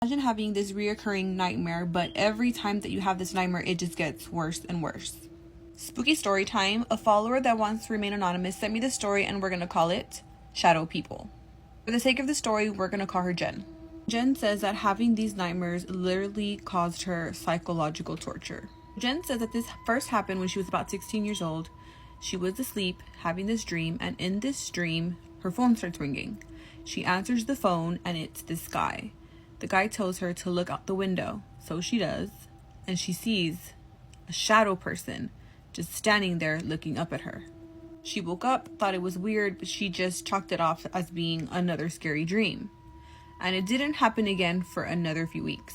Imagine having this reoccurring nightmare, but every time that you have this nightmare, it just gets worse and worse. Spooky story time. A follower that wants to remain anonymous sent me this story, and we're going to call it Shadow People. For the sake of the story, we're going to call her Jen. Jen says that having these nightmares literally caused her psychological torture. Jen says that this first happened when she was about 16 years old. She was asleep, having this dream, and in this dream, her phone starts ringing. She answers the phone, and it's this guy. The guy tells her to look out the window, so she does, and she sees a shadow person just standing there looking up at her. She woke up, thought it was weird, but she just chalked it off as being another scary dream. And it didn't happen again for another few weeks.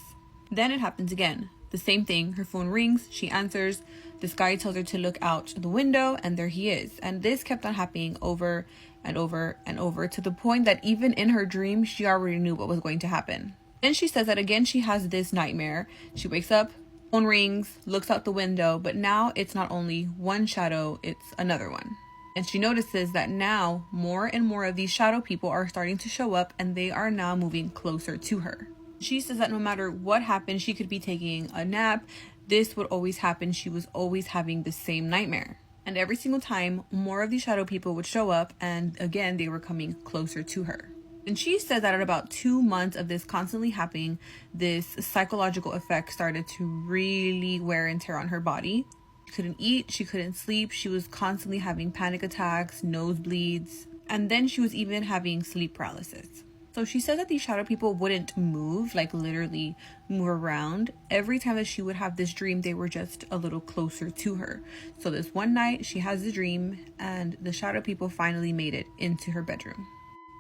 Then it happens again. The same thing, her phone rings, she answers, this guy tells her to look out the window, and there he is. And this kept on happening over and over and over, to the point that even in her dream, she already knew what was going to happen. Then she says that again she has this nightmare. She wakes up, phone rings, looks out the window, but now it's not only one shadow, it's another one. And she notices that now more and more of these shadow people are starting to show up, and they are now moving closer to her. She says that no matter what happened, she could be taking a nap, this would always happen. She was always having the same nightmare. And every single time, more of these shadow people would show up, and again, they were coming closer to her. And she said that at about 2 months of this constantly happening, this psychological effect started to really wear and tear on her body. She couldn't eat, she couldn't sleep, she was constantly having panic attacks, nosebleeds, and then she was even having sleep paralysis. So she said that these shadow people wouldn't move, like literally move around. Every time that she would have this dream, they were just a little closer to her. So this one night, she has the dream, and the shadow people finally made it into her bedroom.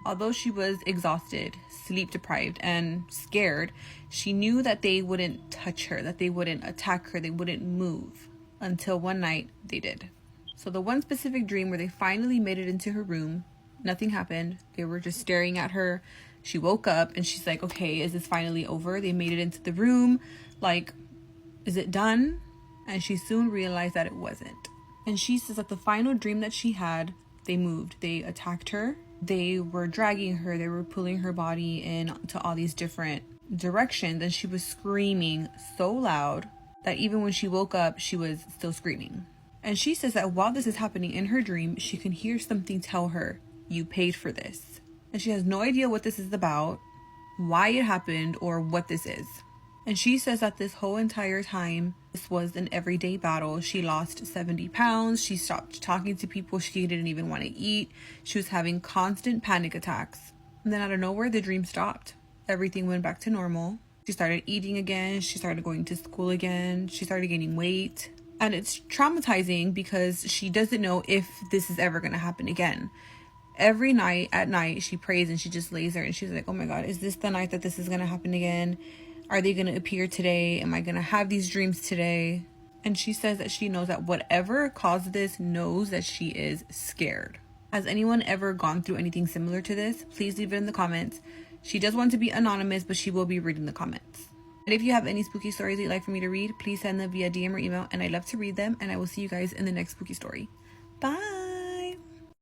Although she was exhausted, sleep deprived, and scared, she knew that they wouldn't touch her, that they wouldn't attack her, they wouldn't move. Until one night, they did. So the one specific dream where they finally made it into her room, nothing happened. They were just staring at her. She woke up and she's like, okay, is this finally over? They made it into the room. Like, is it done? And she soon realized that it wasn't. And she says that the final dream that she had, they moved. They attacked her. They were dragging her. They were pulling her body into all these different directions. And she was screaming so loud that even when she woke up, she was still screaming. And she says that while this is happening in her dream, she can hear something tell her, you paid for this. And she has no idea what this is about, why it happened, or what this is. And she says that this whole entire time, this was an everyday battle. She lost 70 pounds. She stopped talking to people. She didn't even want to eat. She was having constant panic attacks. And then out of nowhere, the dream stopped. Everything went back to normal. She started eating again. She started going to school again. She started gaining weight. And it's traumatizing because she doesn't know if this is ever going to happen again. Every night at night, she prays and she just lays there and she's like, oh my God, is this the night that this is going to happen again? Are they going to appear today? Am I going to have these dreams today? And she says that she knows that whatever caused this knows that she is scared. Has anyone ever gone through anything similar to this? Please leave it in the comments. She does want to be anonymous, but she will be reading the comments. And if you have any spooky stories that you'd like for me to read, please send them via DM or email, and I love to read them, and I will see you guys in the next spooky story. Bye!